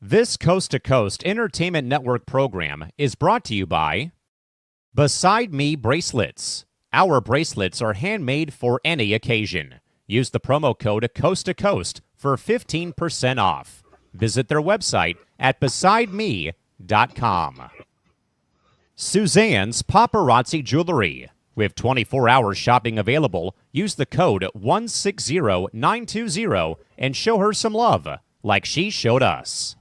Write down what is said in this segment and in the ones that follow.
This Coast to Coast Entertainment Network program is brought to you by Beside Me Bracelets. Our bracelets are handmade for any occasion. Use the promo code Coast to Coast for 15% off. Visit their website at besideme.com. Suzanne's Paparazzi Jewelry. With 24-hour shopping available, use the code 160920 and show her some love, like she showed us.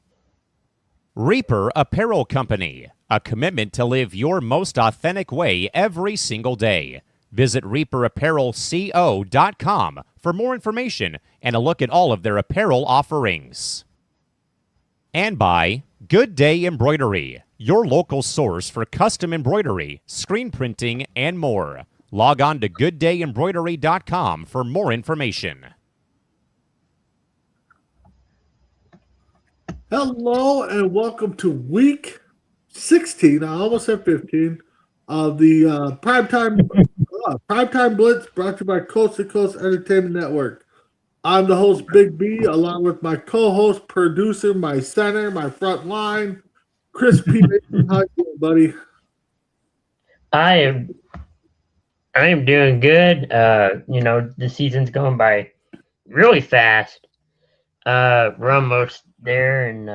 Reaper Apparel Company, a commitment to live your most authentic way every single day. Visit reaperapparelco.com for more information and a look at all of their apparel offerings. And by Good Day Embroidery, your local source for custom embroidery, screen printing, and more. Log on to gooddayembroidery.com for more information. Hello and welcome to week 16, I almost said 15, of the Primetime Blitz brought to you by Coast to Coast Entertainment Network. I'm the host, Big B, along with my co-host, producer, my center, my front line, Chris P. How you doing, buddy? I am doing good. The season's going by really fast. We're almost there, and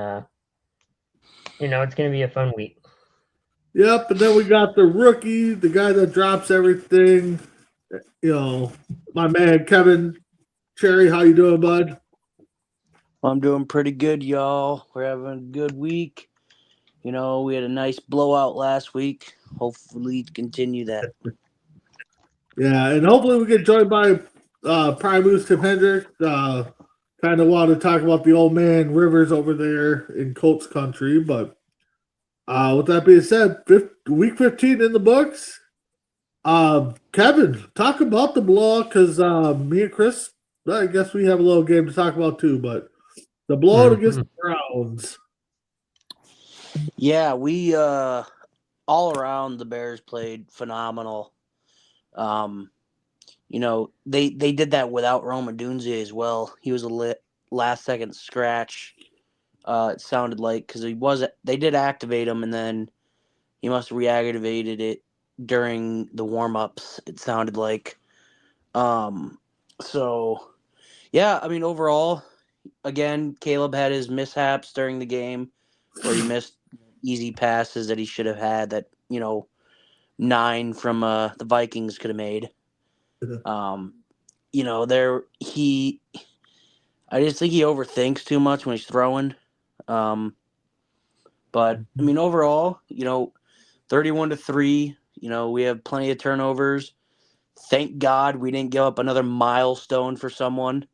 it's going to be a fun week. Yep, and then we got the rookie, the guy that drops everything. My man Kevin Cherry. How you doing, bud? I'm doing pretty good, y'all. We're having a good week. We had a nice blowout last week. Hopefully continue that. Yeah, and hopefully we get joined by Prime Moose Tim Hendricks. Kind of want to talk about the old man Rivers over there in Colts country. But with that being said, week 15 in the books. Kevin, talk about the blowout because me and Chris, I guess we have a little game to talk about too. But the blowout against the Browns. Yeah, we all around the Bears played phenomenal. They did that without Roma Dunze as well. He was a last second scratch. It sounded like because they did activate him, and then he must have reactivated it during the warm ups. It sounded like. Overall, again, Caleb had his mishaps during the game where he missed easy passes that he should have had that 9 from the Vikings could have made. I just think he overthinks too much when he's throwing. Overall, 31-3, we have plenty of turnovers. Thank God we didn't give up another milestone for someone.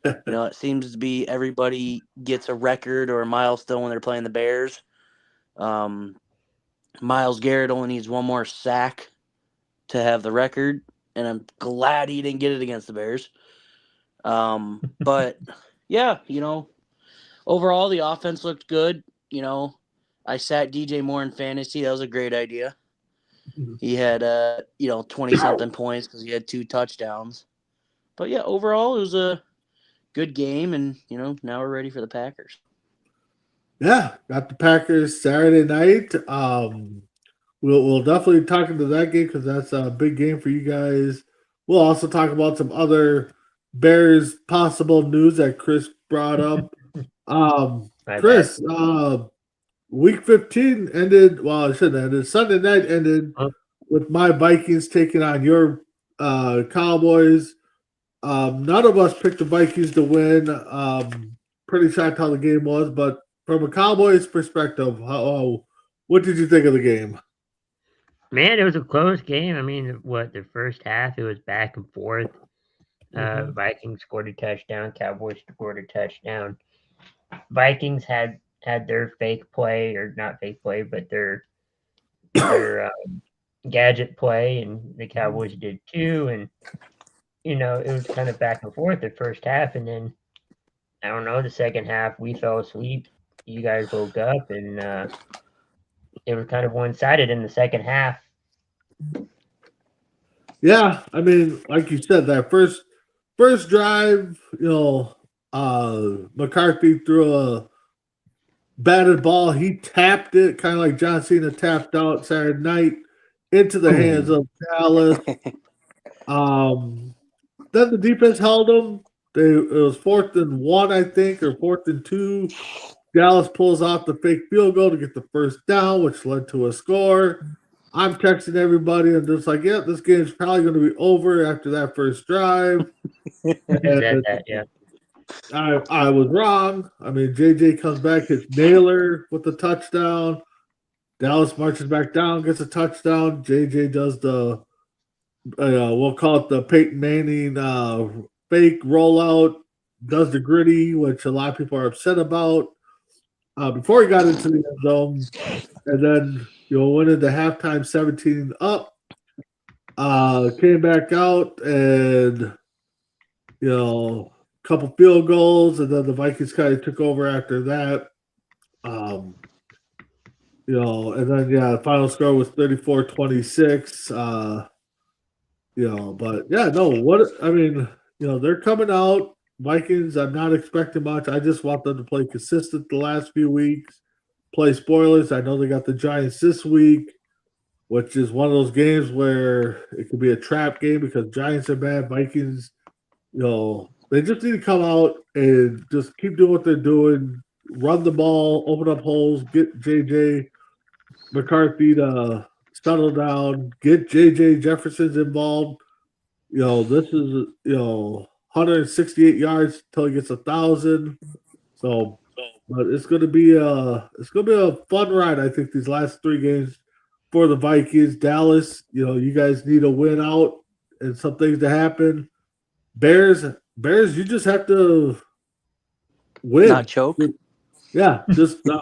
It seems to be everybody gets a record or a milestone when they're playing the Bears. Myles Garrett only needs one more sack to have the record, and I'm glad he didn't get it against the Bears. Overall the offense looked good. I sat DJ Moore in fantasy. That was a great idea. He had 20-something points because he had 2 touchdowns. But yeah, overall it was a good game, and now we're ready for the Packers. Yeah, got the Packers Saturday night. We'll definitely talk into that game because that's a big game for you guys. We'll also talk about some other Bears possible news that Chris brought up. Chris, week 15 ended. Well, it shouldn't have ended. Sunday night ended with my Vikings taking on your Cowboys. None of us picked the Vikings to win. Pretty shocked how the game was, but from a Cowboys perspective, what did you think of the game? Man, it was a close game. The first half, it was back and forth. Vikings scored a touchdown. Cowboys scored a touchdown. Vikings had their fake play, or not fake play, but their gadget play, and the Cowboys did too. And, it was kind of back and forth the first half. And then, I don't know, the second half, we fell asleep. You guys woke up, and it was kind of one-sided in the second half. Yeah, like you said, that first drive, McCarthy threw a batted ball. He tapped it, kind of like John Cena tapped out Saturday night, into the hands of Dallas. Then the defense held them. It was 4th and 1, I think, or 4th and 2. Dallas pulls off the fake field goal to get the first down, which led to a score. I'm texting everybody and just like, yeah, this game's probably going to be over after that first drive. Yeah. I was wrong. I mean, JJ comes back, hits Naylor with the touchdown. Dallas marches back down, gets a touchdown. JJ does the, we'll call it the Peyton Manning fake rollout, does the gritty, which a lot of people are upset about. Before he got into the end zone, and then went into halftime 17 up, came back out and a couple field goals, and then the Vikings kind of took over after that. And then the final score was 34-26. But yeah, no, they're coming out. Vikings, I'm not expecting much. I just want them to play consistent the last few weeks, play spoilers. I know they got the Giants this week, which is one of those games where it could be a trap game because Giants are bad. Vikings, they just need to come out and just keep doing what they're doing, run the ball, open up holes, get J.J. McCarthy to settle down, get J.J. Jefferson's involved. This is, 168 yards until he gets 1,000. So, but it's going to be a fun ride. I think these last 3 games for the Vikings. Dallas, you guys need a win out and some things to happen. Bears, you just have to win, not choke. Yeah, just. I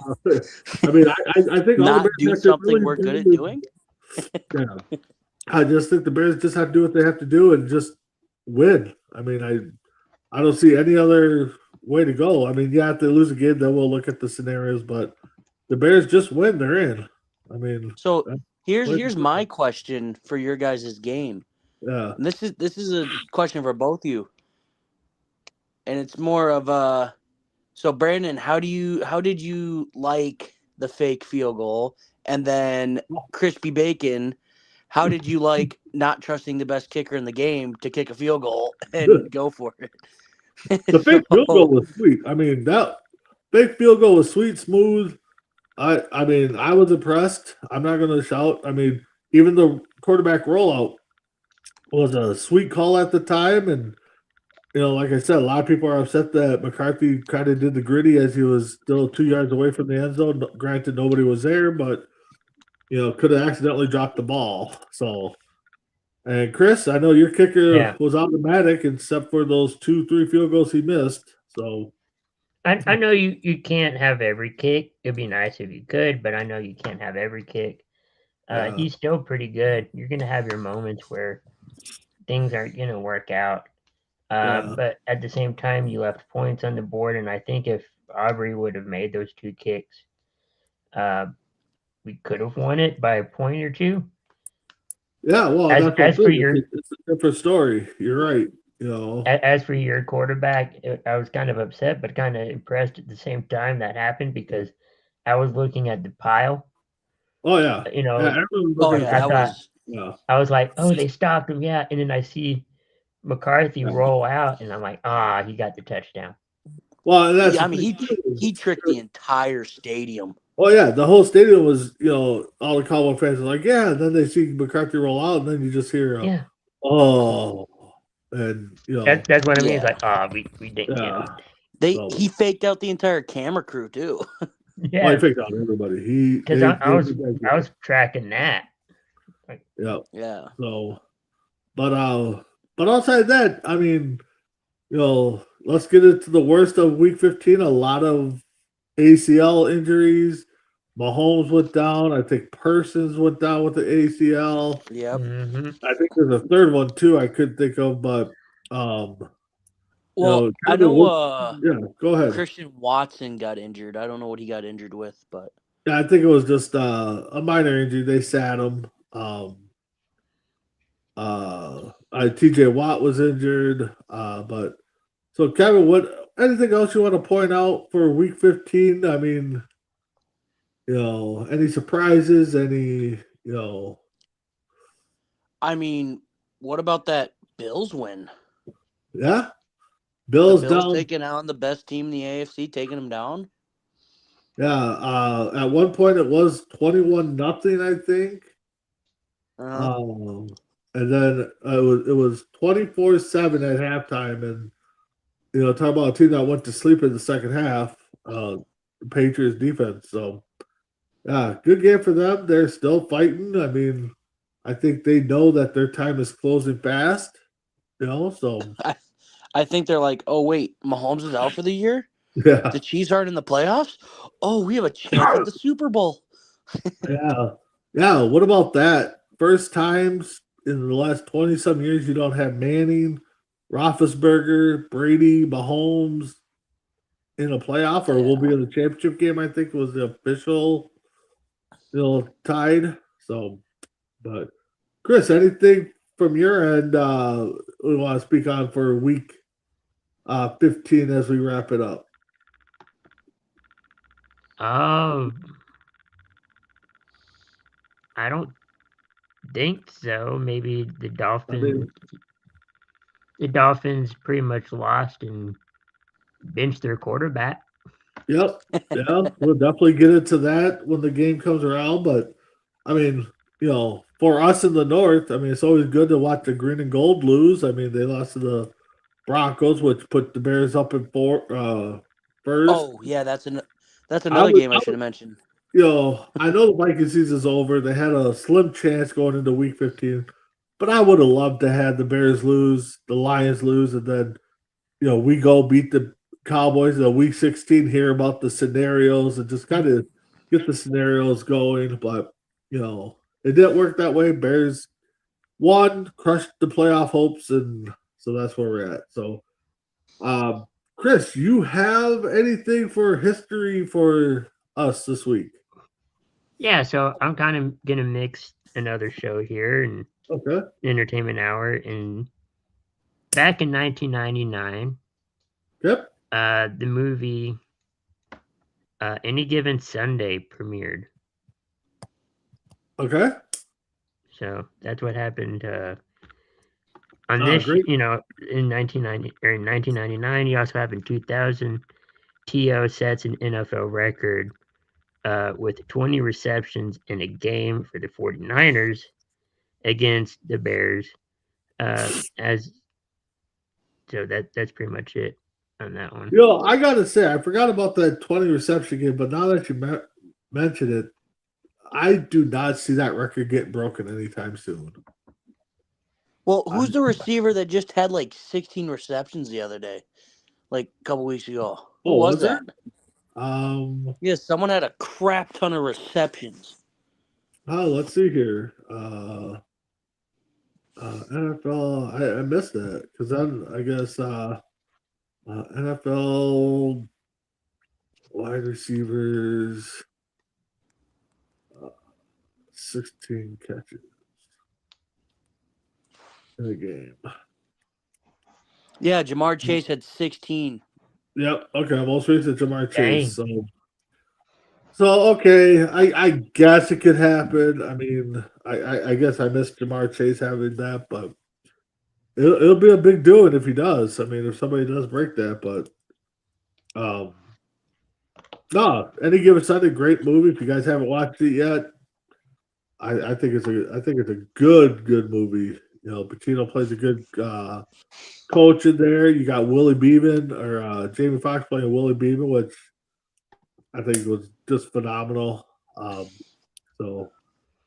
think all not the Bears do have something really we're good at doing. Yeah, I just think the Bears just have to do what they have to do and just win. I don't see any other way to go. If they lose again, then we'll look at the scenarios. But the Bears just win; they're in. So here's my question for your guys' game. Yeah, And this is a question for both of you, and it's more of a. So Brandon, how did you like the fake field goal? And then Crispy Bacon, how did you like not trusting the best kicker in the game to kick a field goal and go for it? the fake field goal was sweet. That fake field goal was sweet, smooth. I was impressed. I'm not going to shout. Even the quarterback rollout was a sweet call at the time, and like I said, a lot of people are upset that McCarthy kind of did the gritty as he was still 2 yards away from the end zone. Granted, nobody was there, but could have accidentally dropped the ball. So, and Chris, I know your kicker was automatic except for those 2-3 field goals he missed. So, I know you can't have every kick. It'd be nice if you could, but I know you can't have every kick. He's still pretty good. You're going to have your moments where things aren't going to work out. But at the same time, you left points on the board, and I think if Aubrey would have made those 2 kicks, we could have won it by a point or 2. Yeah, well, as for it's a different story. You're right. As for your quarterback, I was kind of upset, but kind of impressed at the same time that happened because I was looking at the pile. Oh yeah, I was like, oh, they stopped him, yeah, and then I see McCarthy roll out, and I'm like, he got the touchdown. Well, that's he tricked the entire stadium. Oh yeah, the whole stadium was, all the Cowboy fans are like, yeah. And then they see McCarthy roll out, and then you just hear, and that's what I mean. It's like, we didn't get him. He faked out the entire camera crew too. Yeah, well, he faked out everybody. Because I was tracking that. Yeah. So, but outside that, let's get into the worst of Week 15. A lot of ACL injuries. Mahomes went down. I think Persons went down with the ACL. Yep. Mm-hmm. I think there's a third one too. I couldn't think of, but I know. Go ahead. Christian Watson got injured. I don't know what he got injured with, but I think it was just a minor injury. They sat him. TJ Watt was injured. But so Kevin, anything else you want to point out for Week 15? any surprises? Any, I mean, what about that Bills win? yeah, The Bills Bills down. taking out the best team in the AFC, taking them down. Yeah, at one point it was 21-0, I think. Uh-huh. And then it was 24-7 at halftime, and talk about a team that went to sleep in the second half. The Patriots defense. So yeah, good game for them. They're still fighting. I mean, I think they know that their time is closing fast. So I think they're like, oh wait, Mahomes is out for the year. yeah, The Chiefs aren't in the playoffs. Oh, we have a chance at the Super Bowl. yeah. What about that? First times in the last 20-some years you don't have Manning, Roethlisberger, Brady, Mahomes in a playoff, or we'll be in the championship game. I think was the official, tied. So, but Chris, anything from your end we want to speak on for week 15 as we wrap it up? I don't think so. Maybe the Dolphins pretty much lost and benched their quarterback. Yep. Yeah, we'll definitely get into that when the game comes around. But I mean, for us in the North, I mean, it's always good to watch the green and gold lose. I mean, they lost to the Broncos, which put the Bears up in first. Oh yeah, that's another game I should have mentioned. I know the Viking season's over. They had a slim chance going into week 15, but I would have loved to have the Bears lose, the Lions lose, and then we go beat the Cowboys in week 16, hear about the scenarios and just kind of get the scenarios going. But, it didn't work that way. Bears won, crushed the playoff hopes, and so that's where we're at. So, Chris, you have anything for history for us this week? Yeah, so I'm kind of gonna mix another show here and Okay. Entertainment Hour. And back in 1999, Yep. the movie Any Given Sunday premiered. Okay. So that's what happened on this. Great. In 1990 or in 1999. You also have in 2000. T.O. sets an NFL record with 20 receptions in a game for the 49ers against the Bears. So that's pretty much it on that one. I gotta say, I forgot about that 20 reception game, but now that you mention it, I do not see that record getting broken anytime soon. Well, who's the receiver that just had like 16 receptions the other day, like a couple weeks ago? Who was that? Yeah, someone had a crap ton of receptions. Oh, let's see here. NFL, I missed that because then I guess NFL wide receivers, 16 catches in a game. Yeah, Jamar Chase had 16. Yep. Okay, most recent Jamar Chase. So okay, I guess it could happen. I mean, I guess I missed Jamar Chase having that, but it'll be a big doing if he does. I mean, if somebody does break that, but no, Any Given Sunday, great movie. If you guys haven't watched it yet, I think it's a good movie. Pacino plays a good coach in there. You got Willie Beeman or Jamie Foxx playing Willie Beeman, which I think was just phenomenal.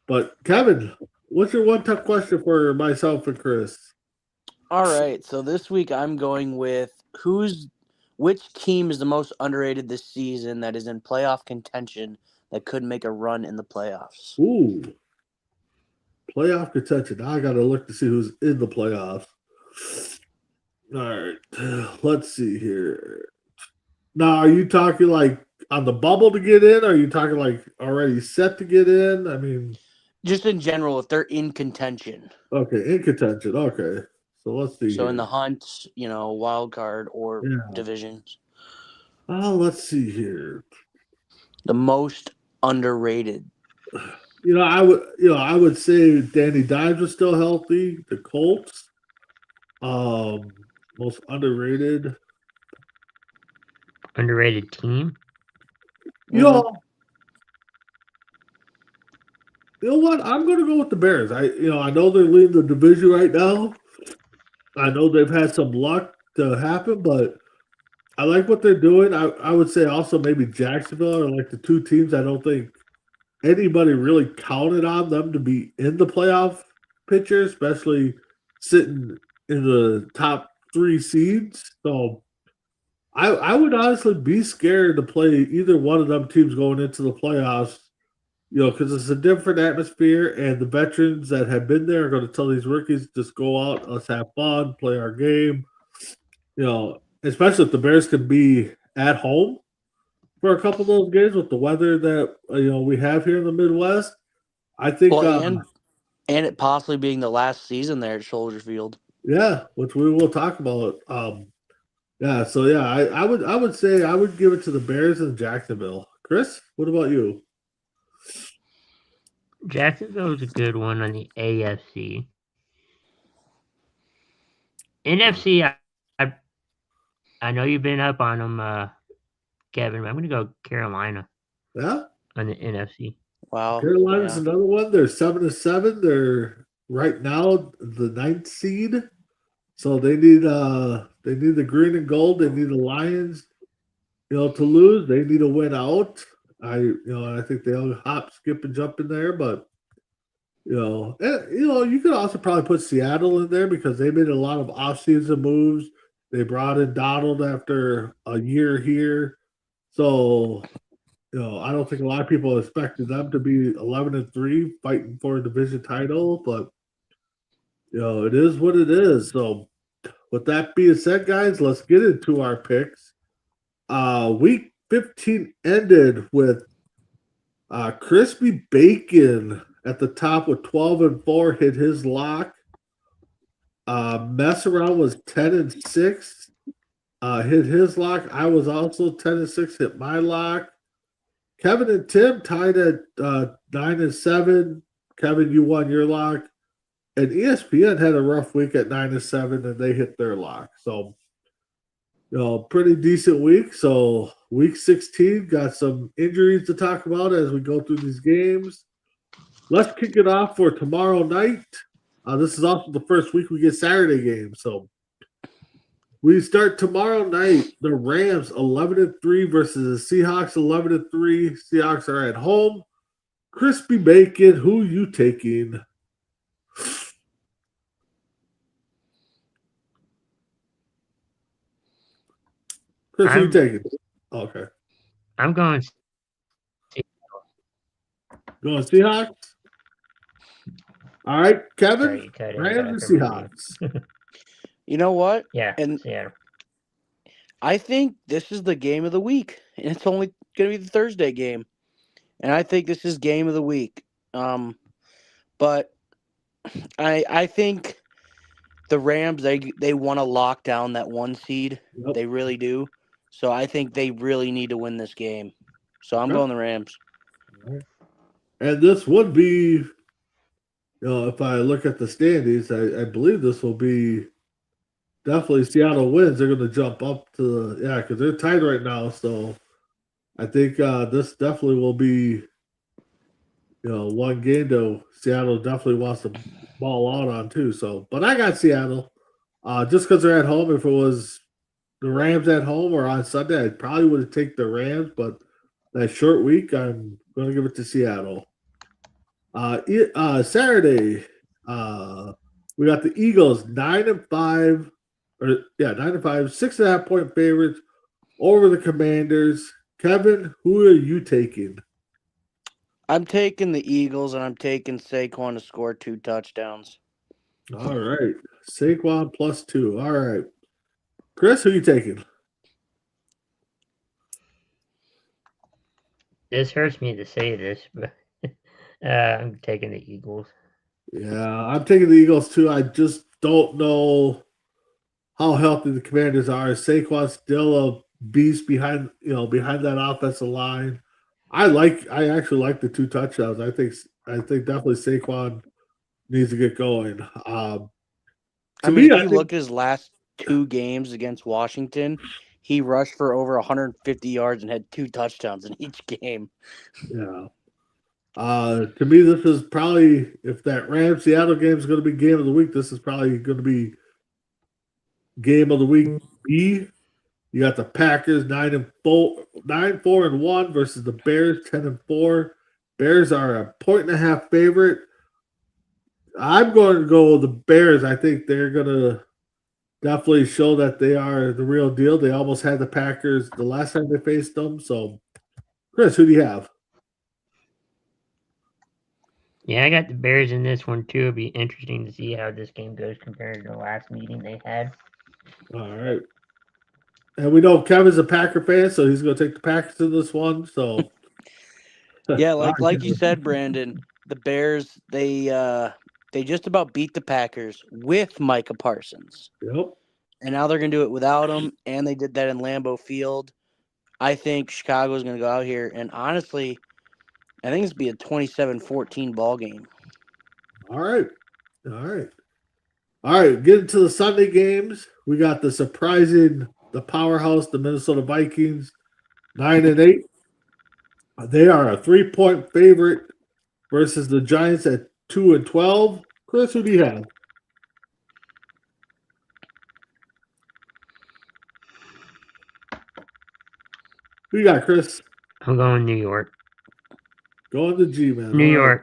But Kevin, what's your one tough question for myself and Chris? All right, so this week I'm going with which team is the most underrated this season that is in playoff contention that could make a run in the playoffs? Ooh, playoff contention. Now I got to look to see who's in the playoffs. All right, let's see here. Now, are you talking like on the bubble to get in? Or are you talking like already set to get in? I mean, just in general, if they're in contention. Okay, in contention. Okay, so let's see. So in the hunt, wild card or divisions. Let's see here. The most underrated? I would say Danny Dimes was still healthy. The Colts, most underrated. Underrated team. You know, what? I'm going to go with the Bears. I know they're leading the division right now. I know they've had some luck to happen, but I like what they're doing. I would say also maybe Jacksonville are like the two teams I don't think anybody really counted on them to be in the playoff picture, especially sitting in the top 3 seeds. So I would honestly be scared to play either one of them teams going into the playoffs, because it's a different atmosphere, and the veterans that have been there are going to tell these rookies, just go out, let's have fun, play our game. Especially if the Bears could be at home for a couple of those games with the weather that we have here in the Midwest. I think, and it possibly being the last season there at Soldier Field. Yeah, which we will talk about. I would say I would give it to the Bears and Jacksonville. Chris, what about you? Jacksonville is a good one on the AFC. NFC, I know you've been up on them, Kevin. I'm going to go Carolina. Yeah, on the NFC. Wow, Carolina's another one. They're 7-7. They're right now the 9th seed, so they need the green and gold. They need the Lions, to lose. They need to win out. I think they'll hop, skip, and jump in there, but you could also probably put Seattle in there because they made a lot of offseason moves. They brought in Donald after a year here. So, I don't think a lot of people expected them to be 11-3 fighting for a division title, but it is what it is. So with that being said, guys, let's get into our picks. Week 15 ended with Crispy Bacon at the top with 12-4, hit his lock. Mess Around was 10-6, hit his lock. I was also 10-6, hit my lock. Kevin and Tim tied at 9-7. Kevin, you won your lock. And ESPN had a rough week at 9-7, and they hit their lock. So, pretty decent week. So, week 16 got some injuries to talk about as we go through these games. Let's kick it off for tomorrow night. This is also the first week we get Saturday games. So, we start tomorrow night. The Rams 11-3 versus the Seahawks 11-3. Seahawks are at home. Crispy Bacon, who you taking? Chris, who you taking? Okay. I'm going Seahawks? All right, Kevin. Rams and Seahawks. You know what? Yeah. I think this is the game of the week, and it's only going to be the Thursday game. And I think this is game of the week. But I think the Rams, they want to lock down that 1 seed. Yep. They really do. So I think they really need to win this game. So I'm going the Rams. And this would be, if I look at the standings, I believe this will be definitely Seattle wins. They're going to jump up to because they're tied right now. So I think this definitely will be, one game though. Seattle definitely wants to ball out on too. So, but I got Seattle just because they're at home. If it was the Rams at home or on Sunday, I probably would have taken the Rams. But that short week, I'm going to give it to Seattle. Saturday, we got the Eagles 9-5, 9-5, 6.5 point favorites over the Commanders. Kevin, who are you taking? I'm taking the Eagles, and I'm taking Saquon to score 2 touchdowns. All right, Saquon +2. All right, Chris, who are you taking? This hurts me to say this, but I'm taking the Eagles. Yeah, I'm taking the Eagles too. I just don't know how healthy the Commanders are. Saquon's still a beast behind that offensive line. I actually like the 2 touchdowns. I think definitely Saquon needs to get going. I mean, if you look at his last 2 games against Washington, he rushed for over 150 yards and had 2 touchdowns in each game. Yeah. To me, this is probably, if that Rams Seattle game is going to be game of the week, this is probably going to be game of the week B. You got the Packers 9-4-1 versus the Bears 10-4. Bears are a 1.5 favorite. I'm going to go with the Bears. I think they're going to definitely show that they are the real deal. They almost had the Packers the last time they faced them. So, Chris, who do you have? Yeah, I got the Bears in this one too. It'll be interesting to see how this game goes compared to the last meeting they had. All right. And we know Kevin's a Packer fan, so he's going to take the Packers in this one. So, Yeah, like you said, Brandon, the Bears they just about beat the Packers with Micah Parsons. Yep. And now they're going to do it without him, and they did that in Lambeau Field. I think Chicago's going to go out here, and honestly, I think it's going to be a 27-14 ball game. All right. Get into the Sunday games. We got the powerhouse, the Minnesota Vikings, 9-8. They are a 3-point favorite versus the Giants at 2-12. Chris, who do you have? Who you got, Chris? I'm going New York. Going to G, man. New York.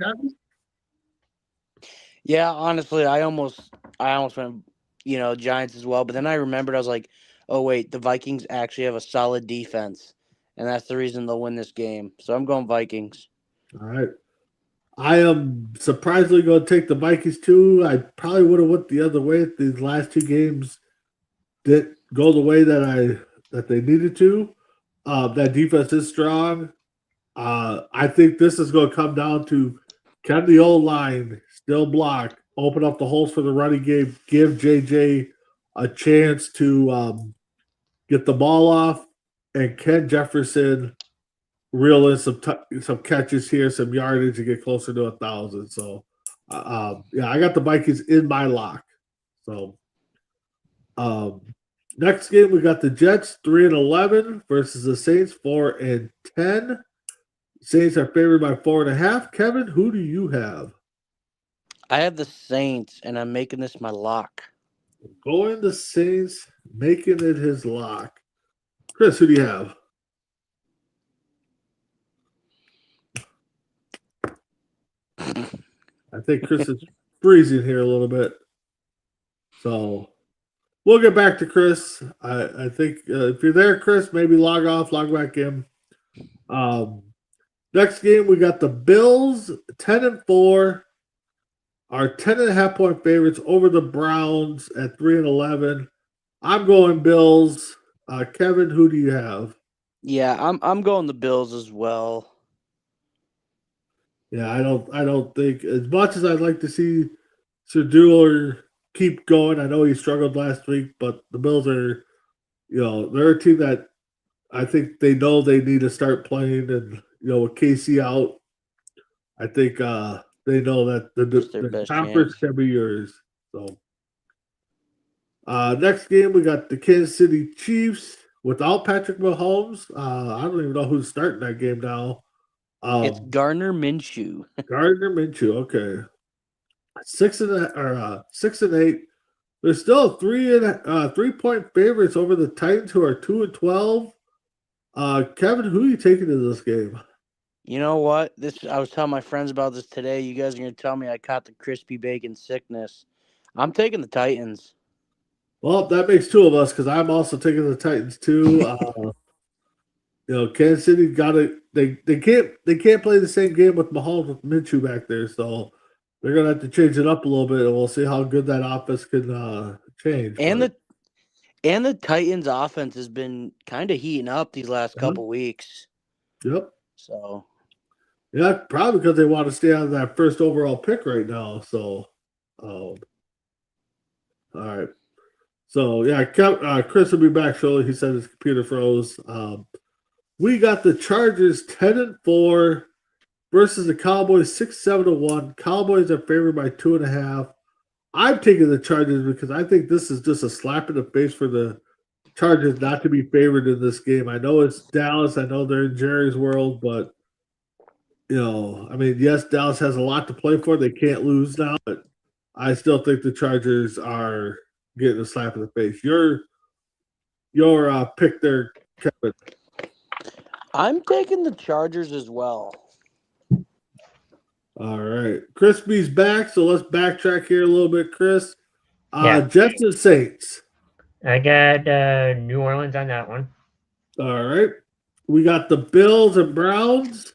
Yeah, honestly, I almost went, Giants as well. But then I remembered, I was like, oh, wait, the Vikings actually have a solid defense. And that's the reason they'll win this game. So I'm going Vikings. All right. I am surprisingly going to take the Vikings too. I probably would have went the other way if these last 2 games didn't go the way that they needed to. That defense is strong. I think this is going to come down to, can the old line still block, open up the holes for the running game, give JJ a chance to get the ball off, and can Jefferson reel in some catches here, some yardage to get closer to 1,000. So, I got the Vikings in my lock. So, next game we got the Jets 3-11 versus the Saints 4-10. Saints are favored by 4.5. Kevin, who do you have? I have the Saints, and I'm making this my lock. Going the Saints, making it his lock. Chris, who do you have? I think Chris is freezing here a little bit. So we'll get back to Chris. I think if you're there, Chris, maybe log off, log back in. Next game, we got the Bills, 10-4, are 10.5-point favorites over the Browns at 3-11. I'm going Bills. Kevin, who do you have? Yeah, I'm going the Bills as well. Yeah, I don't think, as much as I'd like to see Sedula keep going. I know he struggled last week, but the Bills are, they're a team that I think they know they need to start playing, and with KC out, I think they know that the conference can be yours. So, next game we got the Kansas City Chiefs without Patrick Mahomes. I don't even know who's starting that game now. It's Gardner Minshew. Gardner Minshew. Okay, 6-8. They're still 3-point favorites over the Titans, who are 2-12. Kevin, who are you taking to this game? You know what? I was telling my friends about this today. You guys are going to tell me I caught the crispy bacon sickness. I'm taking the Titans. Well, that makes 2 of us, because I'm also taking the Titans too. Kansas City got it. They can't play the same game with Mahomes with Minshew back there, so they're gonna have to change it up a little bit, and we'll see how good that offense can change. And the Titans offense has been kind of heating up these last couple weeks. Yep. So. Yeah, probably because they want to stay out of that first overall pick right now. So, all right. So, yeah, Chris will be back shortly. He said his computer froze. We got the Chargers 10-4 versus the Cowboys 6-7-1. Cowboys are favored by 2.5. I'm taking the Chargers because I think this is just a slap in the face for the Chargers not to be favored in this game. I know it's Dallas. I know they're in Jerry's world, but I mean, yes, Dallas has a lot to play for. They can't lose now, but I still think the Chargers are getting a slap in the face. Your pick there, Kevin. I'm taking the Chargers as well. All right. Crispy's back, so let's backtrack here a little bit, Chris. Yeah. Jets and Saints. I got New Orleans on that one. All right. We got the Bills and Browns.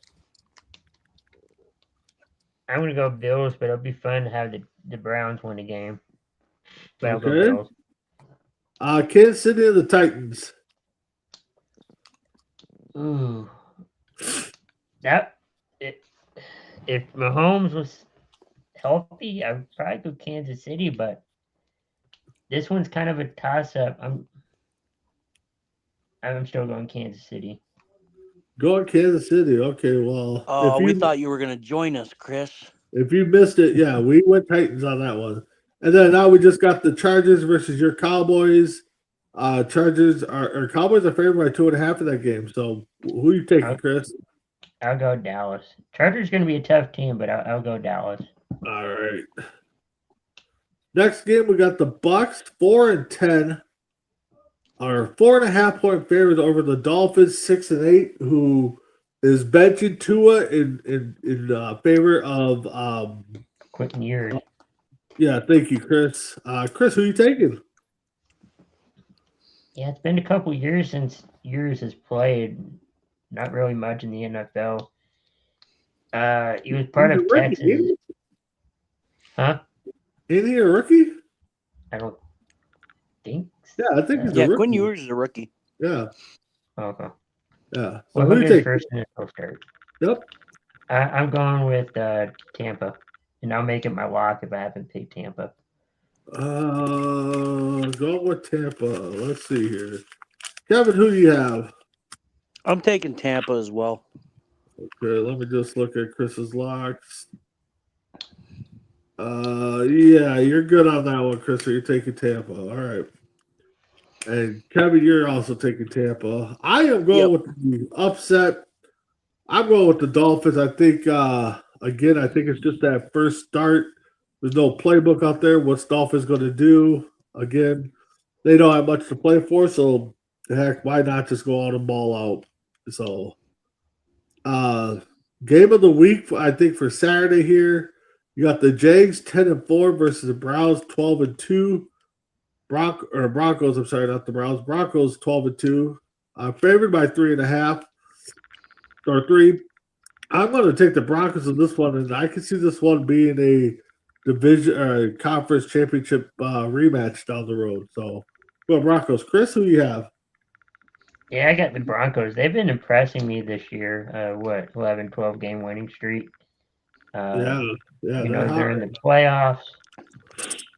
I'm going to go Bills, but it'll be fun to have the Browns win the game. But I'll go Okay. Bills. Kansas City and the Titans. Ooh. If Mahomes was healthy, I would probably go Kansas City, but this one's kind of a toss-up. I'm still going Kansas City. Going Kansas City. Okay, well. Oh, we thought you were going to join us, Chris. If you missed it, yeah, we went Titans on that one. And then now we just got the Chargers versus your Cowboys. Cowboys are favored by 2.5 in that game. So who are you taking, Chris? I'll go Dallas. Chargers going to be a tough team, but I'll go Dallas. All right. Next game, we got the Bucks 4-10 are 4.5 point favorites over the Dolphins 6-8, who is benching Tua in favor of Quentin Years. Yeah, thank you, Chris. Chris, who are you taking? Yeah, it's been a couple years since Years has played. Not really much in the NFL. He was part of Texas. Huh? Ain't he a rookie? I don't think so. Yeah, I think he's a Yeah, rookie. Quinn Ewers is a rookie. Yeah. Okay. Yeah. So Well, who who you goes take? first in the start? Yep. I'm going with Tampa, and I'll make it my lock if I haven't picked Tampa. Go with Tampa. Let's see here. Kevin, who do you have? I'm taking Tampa as well. Okay, let me just look at Chris's locks. Yeah, you're good on that one, Chris. So you're taking Tampa. All right. And Kevin, you're also taking Tampa. I am going with the upset. I'm going with the Dolphins. I think I think it's just that first start. There's no playbook out there. What's Dolphins going to do? Again, they don't have much to play for, so heck, why not just go out and ball out? So, game of the week, I think for Saturday here, you got the Jags 10-4 versus the Browns 12-2. Broncos. I'm sorry, not the Browns. Broncos 12-2. Favored by 3.5 or 3. I'm going to take the Broncos in this one, and I can see this one being a division or conference championship rematch down the road. So, well, Broncos. Chris, who you have? Yeah, I got the Broncos. They've been impressing me this year. 11, 12 game winning streak. Yeah, they're in the playoffs.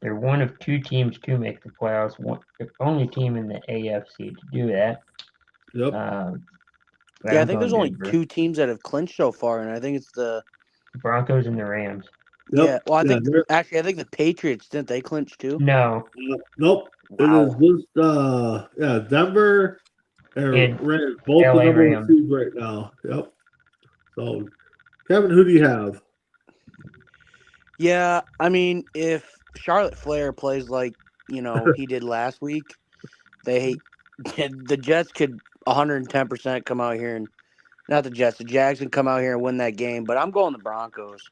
They're one of two teams to make the playoffs. The only team in the AFC to do that. Yep. I think there's only two teams that have clinched so far, and I think it's the Broncos and the Rams. Yep. Yeah, well, I think the Patriots, didn't they clinch too? No. Nope. Wow. It is just Denver and Rams, both LA the number Rams. 1 seeds right now. Yep. So, Kevin, who do you have? Yeah, I mean, if Charlotte Flair plays like he did last week, the Jets could 110% come out here and not the Jets, the Jags can come out here and win that game. But I'm going the Broncos.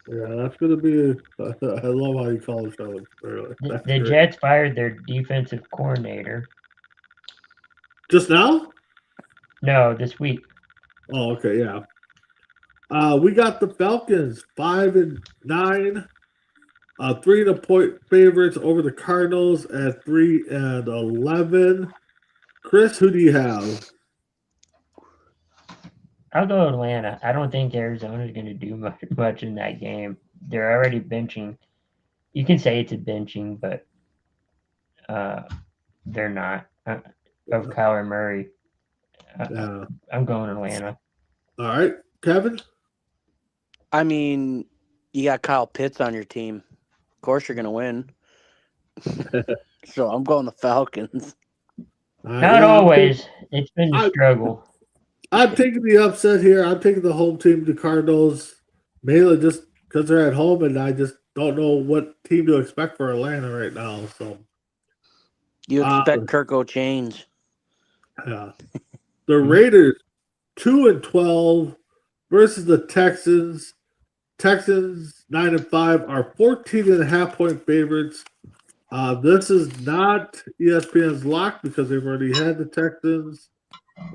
Yeah, that's going to be I love how you call it Charlotte Flair. The Jets fired their defensive coordinator. Just now? No, this week. Oh, okay, yeah. We got the Falcons 5-9, 3.5-point favorites over the Cardinals at 3-11. Chris, who do you have? I'll go Atlanta. I don't think Arizona's going to do much in that game. They're already benching. You can say it's a benching, but they're not. Of Kyler Murray. Yeah. I'm going Atlanta. All right, Kevin. I mean, you got Kyle Pitts on your team. Of course, you're gonna win. So I'm going the Falcons. All right, Not yeah, always. It's been a struggle. I'm taking the upset here. I'm taking the home team, the Cardinals, mainly just because they're at home, and I just don't know what team to expect for Atlanta right now. So, You expect Kirk O'Chains. yeah, the Raiders 2-12 versus the Texans. Texans 9-5 are 14.5-point favorites. This is not ESPN's lock because they've already had the Texans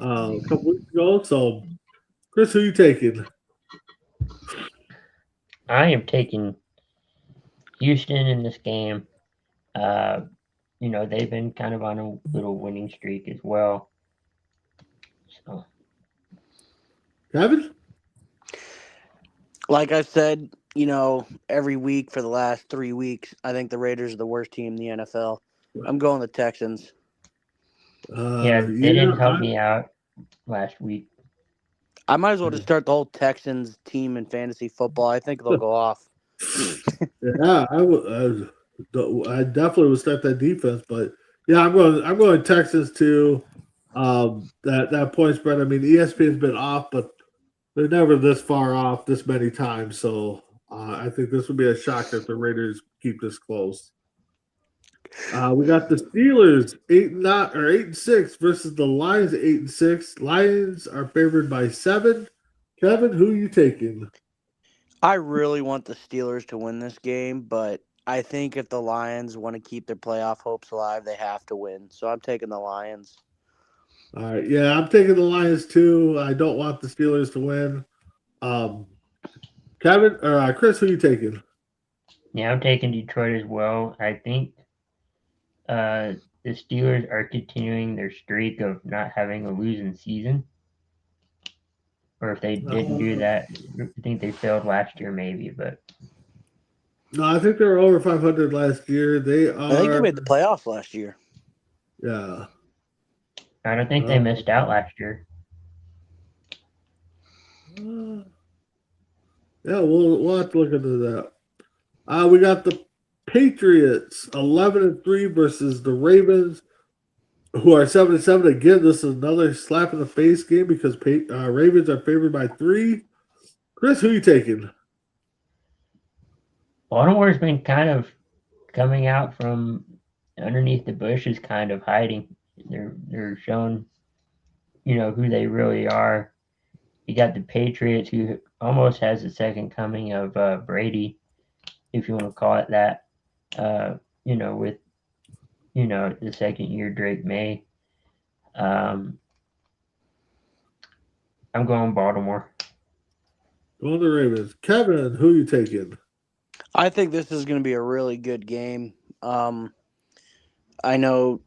a couple weeks ago. So, Chris, who are you taking? I am taking Houston in this game. They've been kind of on a little winning streak as well. So, Kevin? Like I said, every week for the last 3 weeks, I think the Raiders are the worst team in the NFL. I'm going the Texans. they didn't help me out last week. I might as well just start the whole Texans team in fantasy football. I think they'll go off. Yeah, I definitely would start that defense, but yeah, I'm going Texans too. That point spread. I mean, ESPN's been off, but they're never this far off this many times. So I think this would be a shock if the Raiders keep this close. We got the Steelers 8-6 versus the Lions 8-6. Lions are favored by 7. Kevin, who are you taking? I really want the Steelers to win this game, but I think if the Lions want to keep their playoff hopes alive, they have to win. So I'm taking the Lions. All right, yeah, I'm taking the Lions too. I don't want the Steelers to win. Kevin or Chris, who are you taking? Yeah, I'm taking Detroit as well. I think the Steelers are continuing their streak of not having a losing season. Or if they didn't do that, I think they failed last year maybe, but No, I think they were over 500 last year. I think they made the playoffs last year. Yeah. I don't think they missed out last year. Yeah, we'll have to look into that. We got the Patriots 11-3 versus the Ravens, who are 7-7. Again, this is another slap in the face game because Ravens are favored by 3. Chris, who are you taking? Baltimore's been kind of coming out from underneath the bushes, kind of hiding. They're showing, who they really are. You got the Patriots, who almost has the second coming of Brady, if you want to call it that. With the second year Drake May. I'm going Baltimore. Going the Ravens. Kevin, who are you taking? I think this is going to be a really good game. I know,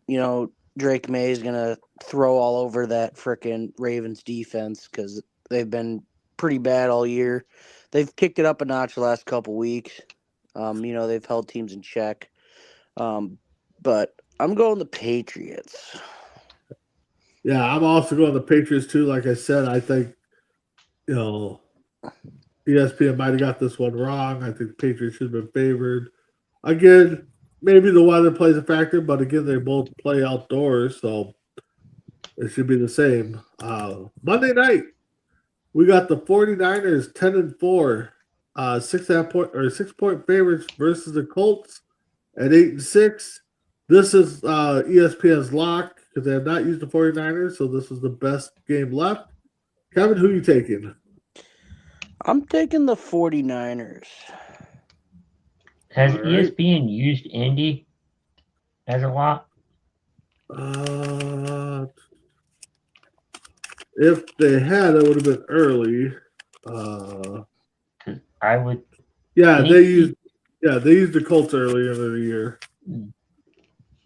Drake May is going to throw all over that frickin' Ravens defense because they've been pretty bad all year. They've kicked it up a notch the last couple weeks. They've held teams in check. But I'm going the Patriots. Yeah, I'm also going the Patriots too. Like I said, I think, ESPN might have got this one wrong. I think the Patriots should have been favored. Again, maybe the weather plays a factor, but again, they both play outdoors, so it should be the same. Monday night, we got the 49ers 10-4, 6-point favorites versus the Colts at 8-6. This is ESPN's lock because they have not used the 49ers, so this is the best game left. Kevin, who are you taking? I'm taking the 49ers. Has ESPN used Indy as a lock? If they had, it would have been early. I would. Yeah, they used the Colts earlier in the year.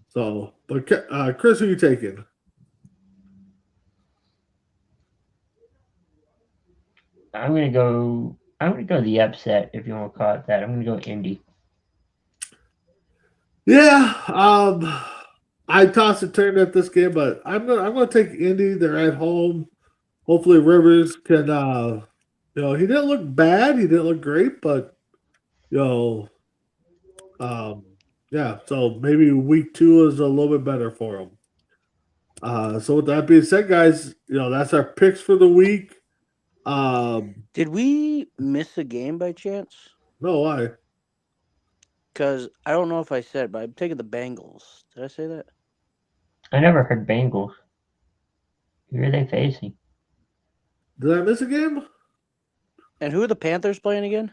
So, but Chris, who are you taking? I'm gonna go the upset, if you want to call it that. I'm gonna go Indy. Yeah, I tossed a turn at this game, but I'm gonna take Indy. They're at home. Hopefully Rivers can he didn't look bad, he didn't look great, but you know, yeah, so maybe week 2 is a little bit better for him. So with that being said, guys, that's our picks for the week. Did we miss a game by chance? No, why? Because I don't know if I said, but I'm taking the Bengals. Did I say that? I never heard Bengals. Who are they facing? Did I miss a game? And who are the Panthers playing again?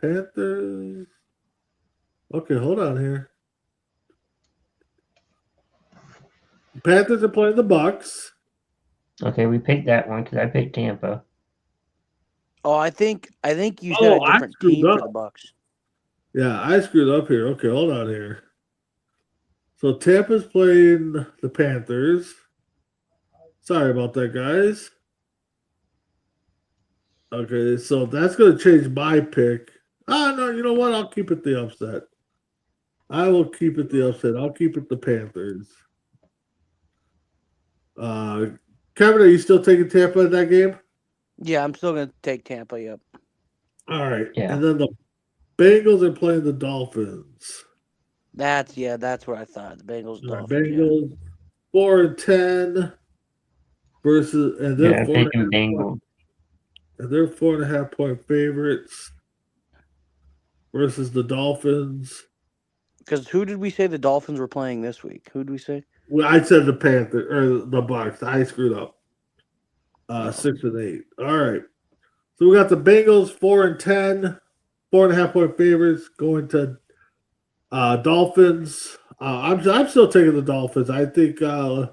Panthers. Okay, hold on here. Panthers are playing the Bucks. Okay, we picked that one because I picked Tampa. Oh, I think you said a different team for the Bucks. Yeah, I screwed up here. Okay, hold on here. So Tampa's playing the Panthers. Sorry about that, guys. Okay, so that's going to change my pick. No, you know what? I'll keep it the upset. I will keep it the upset. I'll keep it the Panthers. Kevin, are you still taking Tampa in that game? Yeah, I'm still going to take Tampa, yep. All right. Yeah. And then the Bengals are playing the Dolphins. That's what I thought. The Bengals, Dolphins. Bengals 4-10 versus, and they're Yeah, picking Bengals. And they're 4.5 point favorites versus the Dolphins. Because who did we say the Dolphins were playing this week? Who did we say? Well, I said the Panthers or the Bucks. I screwed up. 6-8. All right. So we got the Bengals 4-10, 4.5 point favorites going to Dolphins. I'm still taking the Dolphins. I think I'm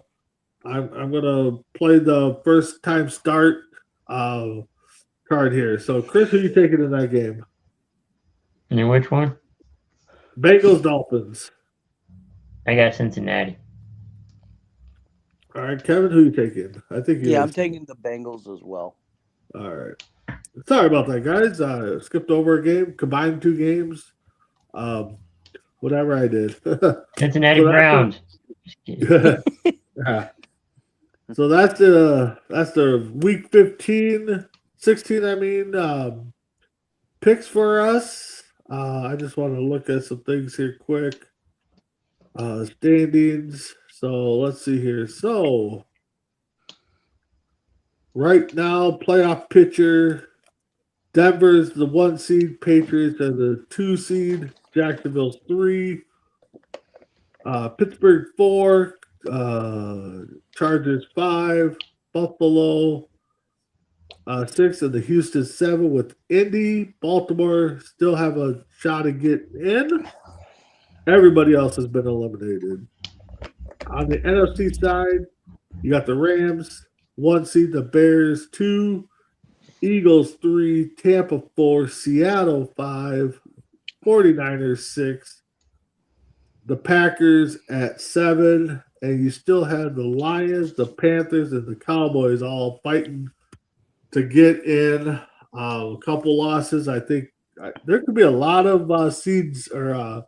gonna play the first time start card here. So Chris, who are you taking in that game? And which one? Bengals Dolphins. I got Cincinnati. All right, Kevin, who you taking? I think I'm taking the Bengals as well. All right. Sorry about that, guys. Skipped over a game, combined 2 games. Whatever I did. Cincinnati Browns. Yeah. So that's the week 15, 16. I mean, picks for us. I just want to look at some things here quick. Standings. So let's see here. So right now, playoff picture. Denver's the 1 seed. Patriots are the 2 seed. Jacksonville's 3. Pittsburgh 4. Chargers 5. Buffalo 6, and the Houston 7 with Indy. Baltimore still have a shot at getting in. Everybody else has been eliminated. On the NFC side, you got the Rams 1 seed, the Bears 2, Eagles 3, Tampa 4, Seattle 5, 49ers 6, the Packers at 7, and you still have the Lions, the Panthers, and the Cowboys all fighting to get in. A couple losses. I think there could be a lot of seeds or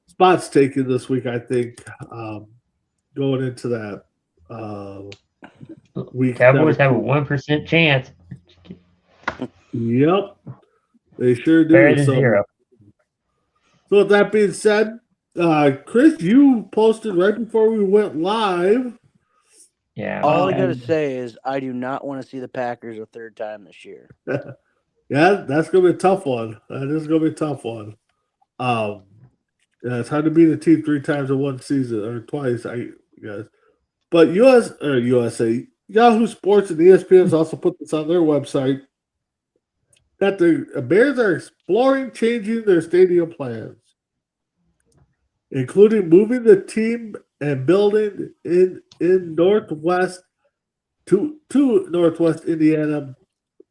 spots taken this week, I think, going into that week. Cowboys have a 1% chance. Yep. They sure do. Better than 0. So with that being said, Chris, you posted right before we went live. Yeah. All I got to say is I do not want to see the Packers a third time this year. Yeah, that's going to be a tough one. That is going to be a tough one. Yeah, it's hard to beat a team 3 times in one season or twice, I guess. But USA, Yahoo Sports and ESPN has also put this on their website that the Bears are exploring changing their stadium plans, including moving the team and building in Northwest to Northwest Indiana.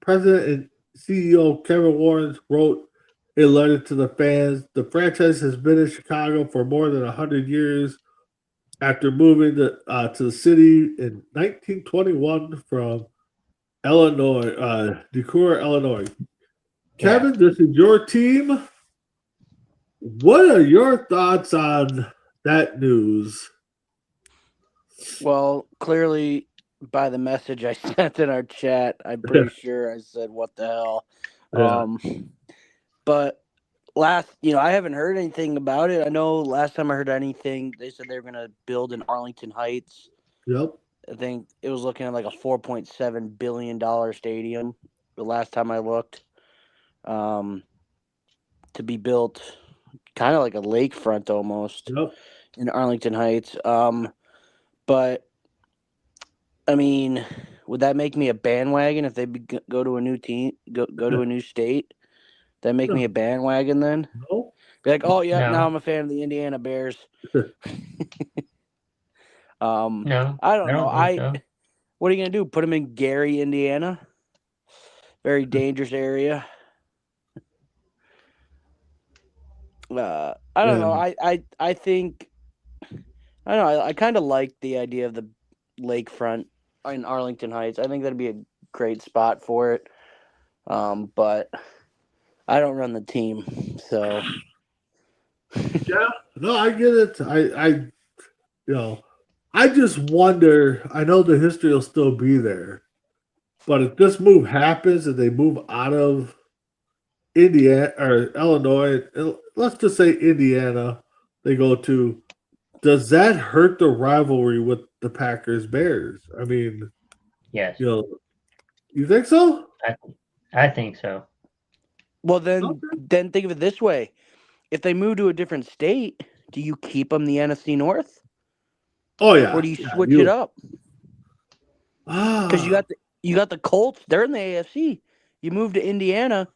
President and CEO Kevin Warren wrote a letter to the fans. The franchise has been in Chicago for more than 100 years after moving to the city in 1921 from Illinois, Decorah, Illinois. Kevin, this is your team. What are your thoughts on that news? Well, clearly by the message I sent in our chat, I'm pretty sure I said, "What the hell?" Yeah. But I haven't heard anything about it. I know last time I heard anything, they said they were going to build in Arlington Heights. Yep. I think it was looking at like a $4.7 billion stadium the last time I looked, to be built kind of like a lakefront almost Yep. in Arlington Heights. But I mean, would that make me a bandwagon if they go to a new team, go to a new state? That make me a bandwagon then? No. Be like, oh yeah, No. now I'm a fan of the Indiana Bears. No, I don't know. think so. What are you gonna do? Put them in Gary, Indiana? Very dangerous area. I don't know. I think I don't know. I kind of like the idea of the lakefront in Arlington Heights. I think that'd be a great spot for it. But I don't run the team, so Yeah. No, I get it. I just wonder. I know the history will still be there, but if this move happens and they move out of Indiana or Illinois, let's just say Indiana, they go to. Does that hurt the rivalry with the Packers Bears? I mean, Yes, you think so? I think so. well then Okay. then think of it this way: if they move to a different state, do you keep them the NFC North, Oh yeah. or do you switch it up? Because you got the Colts; they're in the AFC. You move to Indiana.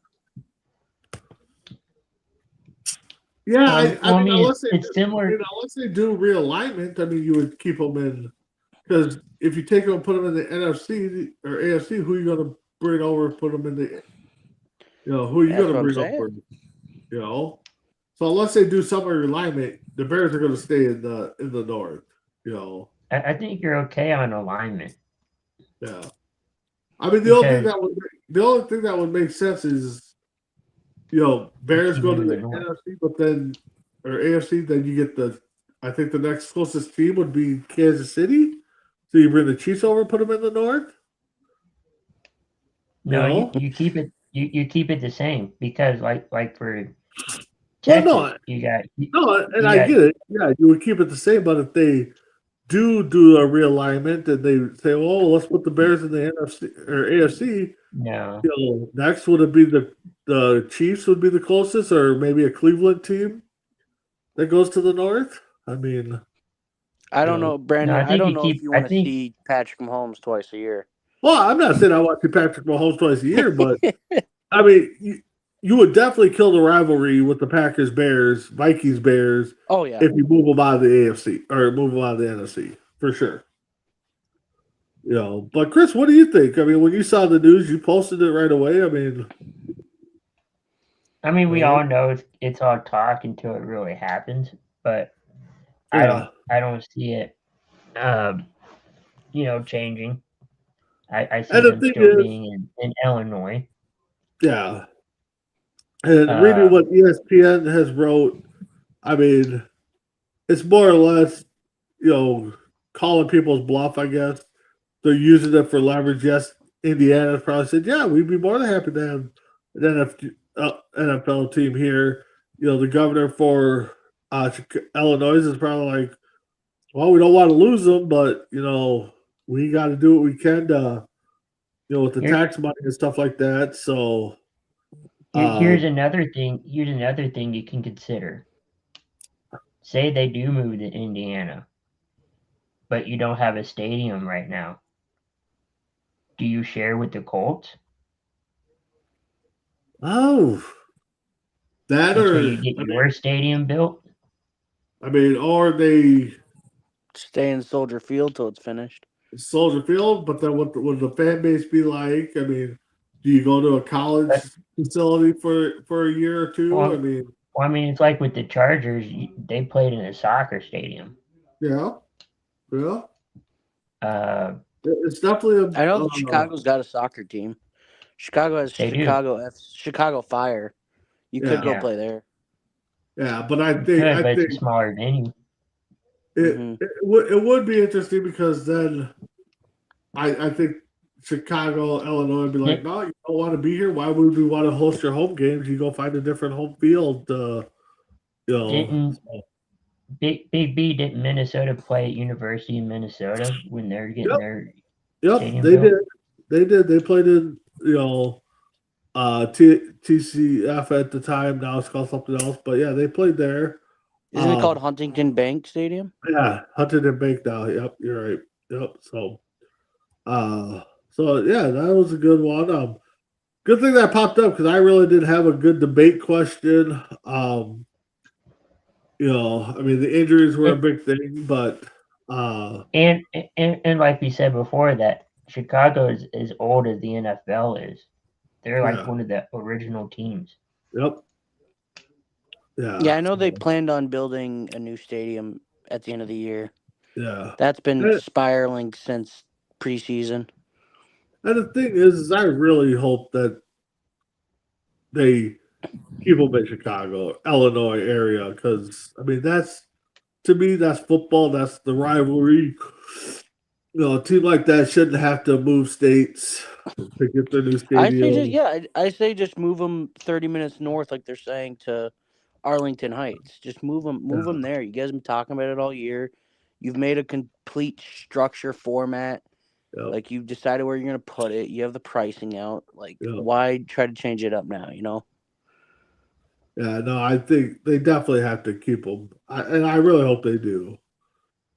Yeah, I mean, unless it's similar. unless they do realignment, I mean, you would keep them in because if you take them and put them in the NFC or AFC, who are you going to bring over? Put them in the, who are you going to bring over? So unless they do some realignment, the Bears are going to stay in the North. I think you're okay on alignment. Yeah. I mean, the only thing that would make sense is. Bears go to the NFC, but then or AFC, then you get I think the next closest team would be Kansas City. So you bring the Chiefs over, put them in the North. No, you keep it. You keep it the same because like for Texas, I get it. Yeah, you would keep it the same, but if they do a realignment and they say, "Oh, let's put the Bears in the NFC or AFC," no, next would it be the Chiefs would be the closest, or maybe a Cleveland team that goes to the North? I mean, I don't know, Brandon. No, I don't know if you want to see Patrick Mahomes twice a year. Well, I'm not saying I want to see Patrick Mahomes twice a year, but I mean, you would definitely kill the rivalry with the Packers Bears, Vikings Bears. Oh yeah, if you move them out of the AFC or move them out of the NFC for sure. But Chris, what do you think? I mean, when you saw the news, you posted it right away. I mean, we all know it's all talk until it really happens, but I don't see it, changing. I see them still being in Illinois. Yeah. And reading what ESPN has wrote, I mean, it's more or less, calling people's bluff, I guess. They're using it for leverage. Yes, Indiana probably said, yeah, we'd be more than happy to have an NFL team here. The governor for Illinois is probably like, well, we don't want to lose them, but, we got to do what we can to, with the tax money and stuff like that. So here's another thing. Here's another thing you can consider. Say they do move to Indiana, but you don't have a stadium right now. Do you share with the Colts? Oh, that until you get your stadium built. I mean, or they stay in Soldier Field till it's finished. Soldier Field, but then what would the fan base be like? I mean, do you go to a college facility for a year or two? Well, I mean, it's like with the Chargers, they played in a soccer stadium. Yeah. It's definitely I know Chicago's got a soccer team. Chicago has Chicago Fire. You could go play there. Yeah, but I Could, think but it's a smaller venue. it would be interesting because then I think Chicago, Illinois would be like, no, you don't want to be here. Why would we want to host your home games? You go find a different home field. Didn't Big B didn't Minnesota play at University of Minnesota when they're getting their stadium they built? did. They played in TCF at the time. Now it's called something else, but yeah, they played there. Isn't it called Huntington Bank Stadium? Yeah, Huntington Bank now. Yep, you're right. Yep. So yeah, that was a good one. Good thing that popped up because I really didn't have a good debate question. I mean, the injuries were a big thing, but and like we said before, that Chicago is as old as the NFL is. They're like one of the original teams. Yep. Yeah, I know they planned on building a new stadium at the end of the year. Yeah. That's been spiraling since preseason. And the thing is I really hope that they keep them in Chicago, Illinois area, because I mean to me that's football. That's the rivalry. A team like that shouldn't have to move states to get their new stadium. I say just move them 30 minutes north, like they're saying, to Arlington Heights. Just move them there. You guys have been talking about it all year. You've made a complete structure format. Yep. Like you've decided where you're going to put it. You have the pricing out. Like why try to change it up now? Yeah, no, I think they definitely have to keep them, and I really hope they do.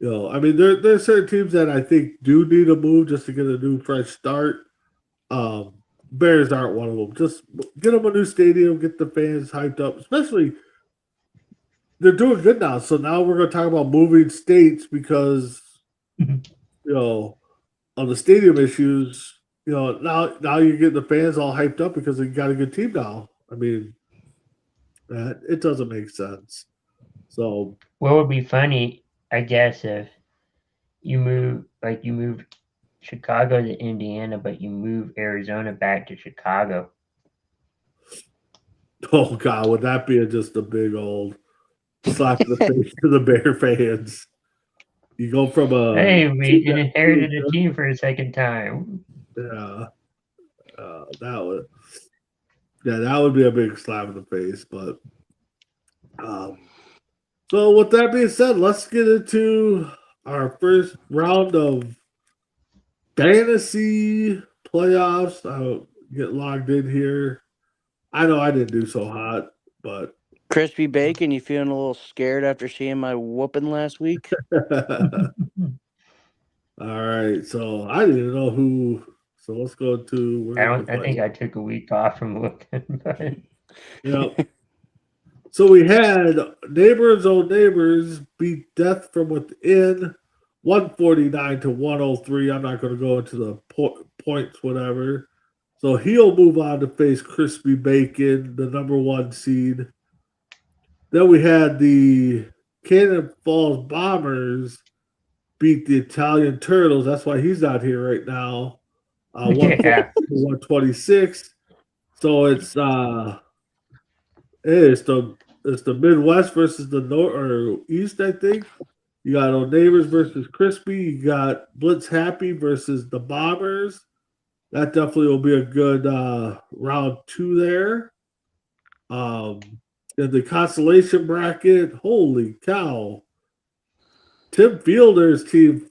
I mean, there's certain teams that I think do need a move just to get a new fresh start. Bears aren't one of them. Just get them a new stadium, get the fans hyped up. Especially, they're doing good now. So now we're going to talk about moving states because, on the stadium issues. Now you get the fans all hyped up because they got a good team now. I mean, it doesn't make sense. So, what would be funny, I guess, if you moved Chicago to Indiana, but you move Arizona back to Chicago. Oh God, would that be just a big old slap in the face to the Bear fans? You go from we inherited a team for a second time. Yeah, that would be a big slap in the face. But so with that being said, let's get into our first round of fantasy playoffs. I'll get logged in here. I know I didn't do so hot, but Crispy Bacon, you feeling a little scared after seeing my whooping last week? All right, so I didn't know who. So let's go to. I think I took a week off from looking. But... Yep. So we had Neighbors Old Neighbors beat Death from Within 149 to 103. I'm not going to go into the points, whatever. So he'll move on to face Crispy Bacon, the number 1 seed. Then we had the Cannon Falls Bombers beat the Italian Turtles. That's why he's not here right now. 126. So it's the Midwest versus the North or East, I think. You got Old Neighbors versus Crispy. You got Blitz Happy versus the Bombers. That definitely will be a good round 2 there. In the consolation bracket, holy cow. Tim Fielder's team,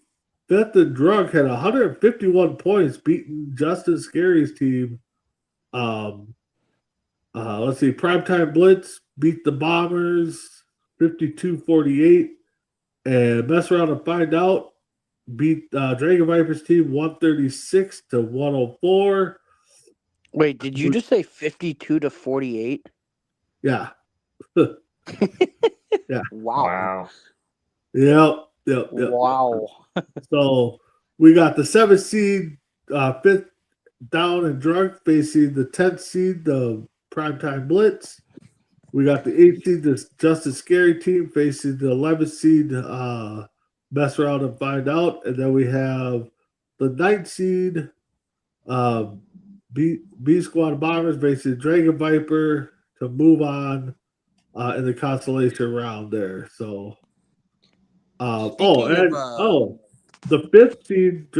Fifth and Drunk, had 151 points, beating Justin Scary's team. Let's see, Primetime Blitz beat the Bombers 52-48. And Mess Around and Find Out beat Dragon Vipers team 136 to 104. Wait, did you just say 52-48? Yeah. Yeah. Wow. Yep. Wow. So we got the 7th seed, 5th Down and Drunk facing the 10th seed, the Primetime Blitz. We got the 8th seed, the Justice Scary team facing the 11th seed, Mess Around and Find Out. And then we have the 9th seed, B Squad Bombers facing Dragon Viper to move on in the consolation round there. So, Speaking the fifth seed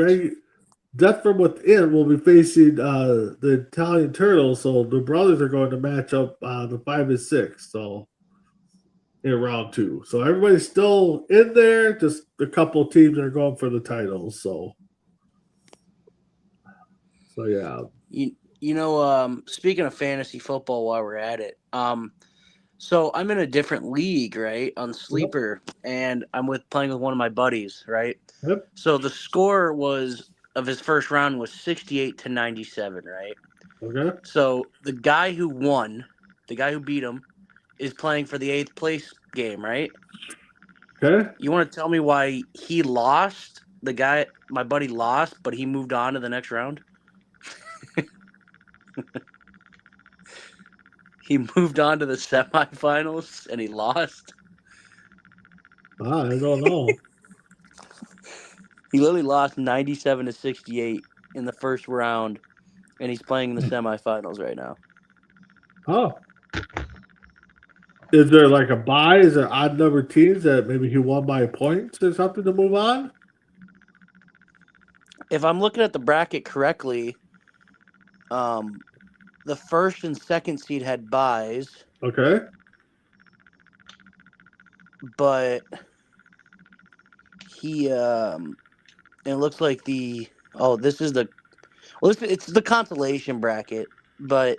Death from Within will be facing the Italian Turtles. So the brothers are going to match up the 5 and 6. So in round 2, so everybody's still in there. Just a couple teams are going for the titles. So yeah. Speaking of fantasy football, while we're at it, so I'm in a different league, right, on Sleeper, and I'm playing with one of my buddies, right. Yep. So the score of his first round was 68-97, right. Okay. So the guy who beat him, is playing for the 8th place game, right. Okay. You want to tell me why he lost? My buddy lost, but he moved on to the next round. He moved on to the semifinals and he lost. I don't know. He literally lost 97-68 in the first round, and he's playing in the semifinals right now. Oh. Is there like a bye? Is there odd number teams that maybe he won by points or something to move on? If I'm looking at the bracket correctly, the first and second seed had byes. Okay. But it looks like it's the consolation bracket, but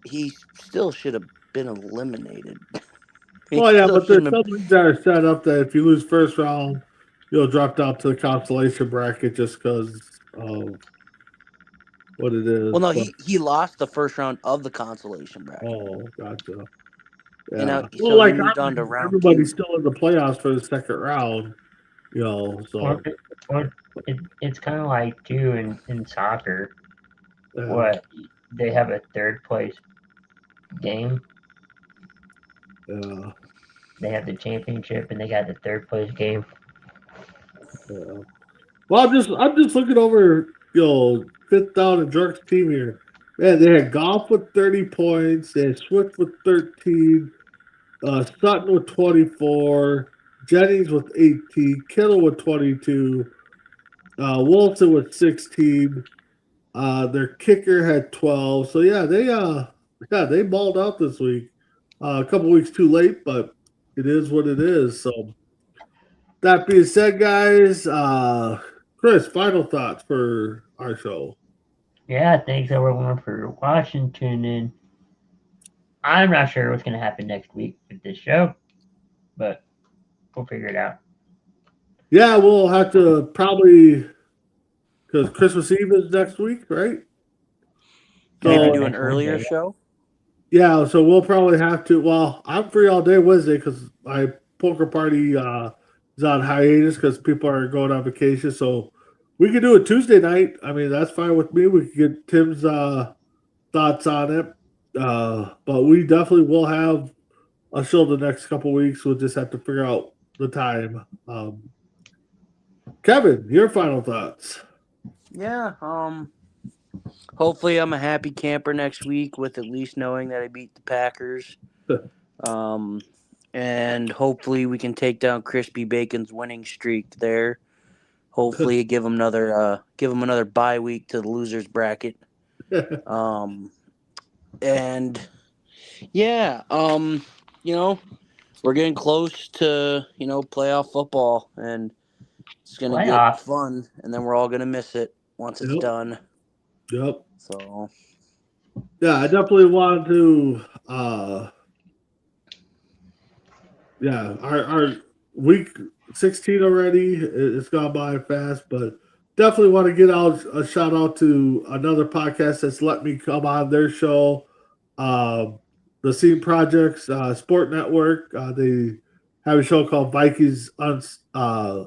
he still should have been eliminated. Well, yeah, but there's some leagues that are set up that if you lose first round, you'll drop down to the consolation bracket just because of what it is. Well, no, he lost the first round of the consolation bracket. Oh, gotcha. Yeah. You know, well, like he moved on to round everybody's 2. still in the playoffs for the second round. So it's kind of like too in soccer. yeah. What they have a third place game. Yeah. They have the championship and they got the third place game. Yeah. Well, I'm just looking over, fifth down and Jerk's team here. Man, they had Goff with 30 points. They had Swift with 13. Sutton with 24. Jennings with 18. Kittle with 22. Wilson with 16. Their kicker had 12. So yeah, they balled out this week. A couple weeks too late, but it is what it is. So that being said, guys, Chris, final thoughts for our show. Yeah, thanks everyone for watching, tuning in. I'm not sure what's going to happen next week with this show, but we'll figure it out. Yeah, we'll have to probably, because Christmas Eve is next week, right? Maybe do an earlier show? Yeah, so we'll probably have to. Well, I'm free all day Wednesday because my poker party is on hiatus because people are going on vacation. So we could do it Tuesday night. I mean, that's fine with me. We could get Tim's thoughts on it. But we definitely will have a show the next couple weeks. We'll just have to figure out the time. Kevin, your final thoughts. Yeah, hopefully I'm a happy camper next week with at least knowing that I beat the Packers. And hopefully we can take down Crispy Bacon's winning streak there. Hopefully give him another bye week to the losers bracket. And yeah, we're getting close to, playoff football, and it's going to get fun, and then we're all going to miss it once it's done. Yep. So, yeah, I definitely wanted to, our week 16 already, it's gone by fast, but definitely want to get out a shout out to another podcast that's let me come on their show, the Scene Projects Sport Network. They have a show called Vikings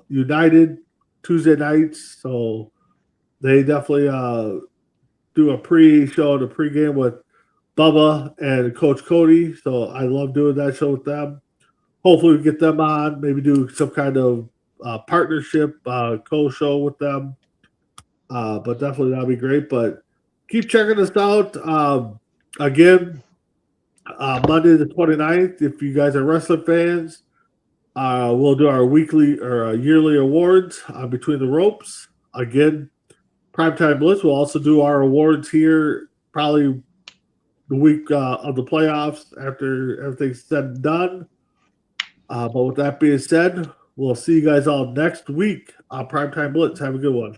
United Tuesday nights, so they definitely do a pre-show and a pregame with Bubba and Coach Cody. So I love doing that show with them. Hopefully we get them on, maybe do some kind of partnership co-show with them. But definitely that'd be great. But keep checking us out. Again, Monday the 29th, if you guys are wrestling fans, we'll do our weekly or yearly awards between the ropes. Again, Primetime Blitz will also do our awards here probably the week of the playoffs after everything's said and done. But with that being said, we'll see you guys all next week on Primetime Blitz. Have a good one.